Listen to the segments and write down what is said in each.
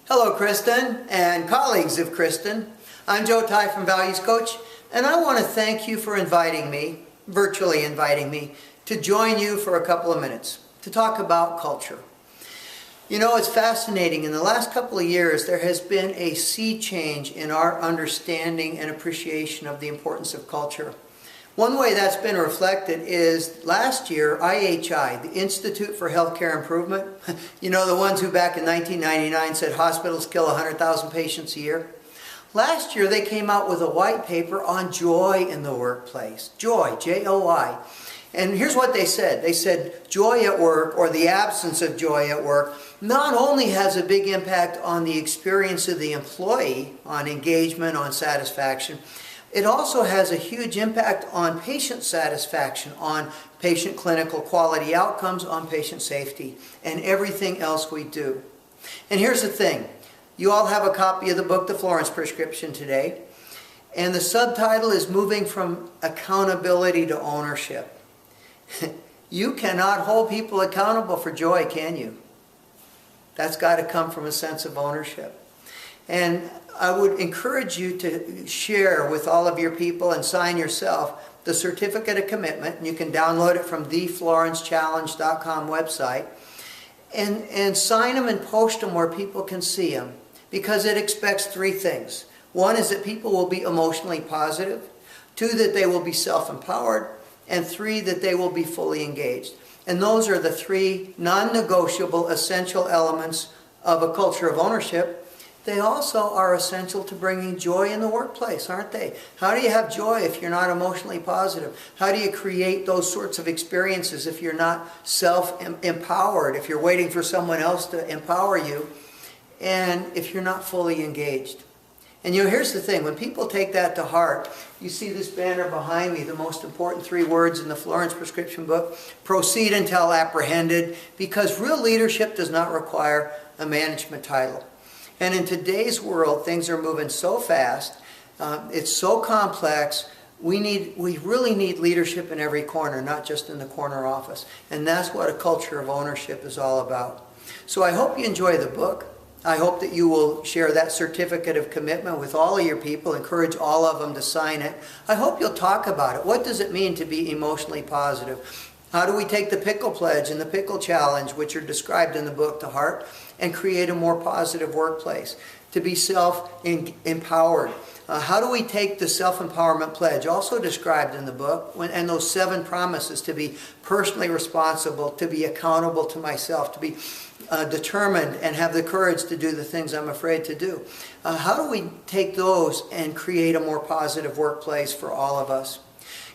Hello, Kristen and colleagues of Kristen. I'm Joe Ty from Values Coach, and I want to thank you for inviting me, virtually inviting me, to join you for a couple of minutes to talk about culture. You know, it's fascinating. In the last couple of years, there has been a sea change in our understanding and appreciation of the importance of culture. One way that's been reflected is last year, IHI, the Institute for Healthcare Improvement, you know, the ones who back in 1999 said hospitals kill 100,000 patients a year. Last year, they came out with a white paper on joy in the workplace. Joy, J-O-I. And here's what they said. They said joy at work, or the absence of joy at work, not only has a big impact on the experience of the employee, on engagement, on satisfaction, it also has a huge impact on patient satisfaction, on patient clinical quality outcomes, on patient safety, and everything else we do. And here's the thing. You all have a copy of the book, The Florence Prescription, today. And the subtitle is Moving from Accountability to Ownership. You cannot hold people accountable for joy, can you? That's got to come from a sense of ownership. And I would encourage you to share with all of your people and sign yourself the Certificate of Commitment. And you can download it from theflorencechallenge.com website. And sign them and post them where people can see them. Because it expects three things. One is that people will be emotionally positive. Two, that they will be self-empowered. And three, that they will be fully engaged. And those are the three non-negotiable essential elements of a culture of ownership. They also are essential to bringing joy in the workplace, aren't they? How do you have joy if you're not emotionally positive? How do you create those sorts of experiences if you're not self-empowered, if you're waiting for someone else to empower you, and if you're not fully engaged? And you know, here's the thing. When people take that to heart, you see this banner behind me, the most important three words in the Florence Prescription book, proceed until apprehended, because real leadership does not require a management title. And in today's world, things are moving so fast, it's so complex, we really need leadership in every corner, not just in the corner office. And that's what a culture of ownership is all about. So I hope you enjoy the book. I hope that you will share that certificate of commitment with all of your people, encourage all of them to sign it. I hope you'll talk about it. What does it mean to be emotionally positive? How do we take the pickle pledge and the pickle challenge, which are described in the book, to heart, and create a more positive workplace? To be self-empowered. How do we take the self-empowerment pledge, also described in the book, and those 7 promises to be personally responsible, to be accountable to myself, to be determined and have the courage to do the things I'm afraid to do? How do we take those and create a more positive workplace for all of us?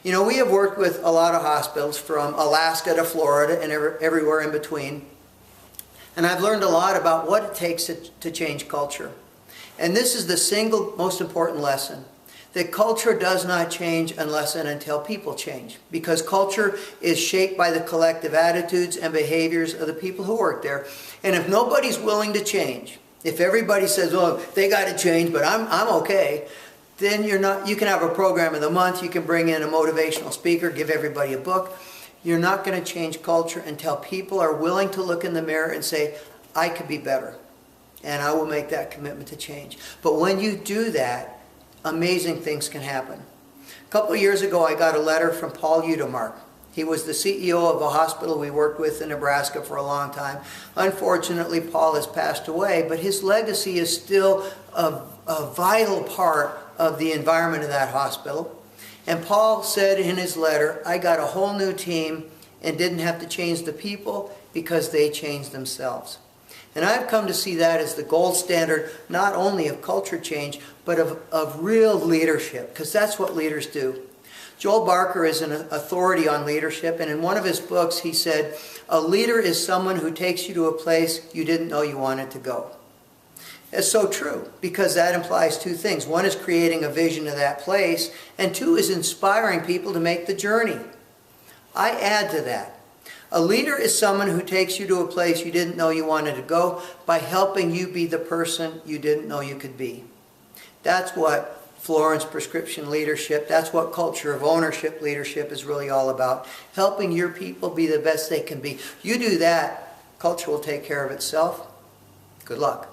You know, we have worked with a lot of hospitals from Alaska to Florida and everywhere in between. And I've learned a lot about what it takes to change culture. And this is the single most important lesson. That culture does not change unless and until people change. Because culture is shaped by the collective attitudes and behaviors of the people who work there. And if nobody's willing to change, if everybody says, oh, they got to change, but I'm okay, then you can have a program of the month, you can bring in a motivational speaker, give everybody a book. You're not going to change culture until people are willing to look in the mirror and say, I could be better. And I will make that commitment to change. But when you do that, amazing things can happen. A couple of years ago, I got a letter from Paul Udemark. He was the CEO of a hospital we worked with in Nebraska for a long time. Unfortunately, Paul has passed away, but his legacy is still a vital part of the environment of that hospital. And Paul said in his letter, I got a whole new team and didn't have to change the people because they changed themselves. And I've come to see that as the gold standard, not only of culture change, but of real leadership, because that's what leaders do. Joel Barker is an authority on leadership, and in one of his books he said, a leader is someone who takes you to a place you didn't know you wanted to go. It's so true, because that implies 2 things. One is creating a vision of that place, and 2 is inspiring people to make the journey. I add to that. A leader is someone who takes you to a place you didn't know you wanted to go by helping you be the person you didn't know you could be. That's what Florence Prescription leadership, that's what culture of ownership leadership is really all about. Helping your people be the best they can be. You do that, culture will take care of itself. Good luck.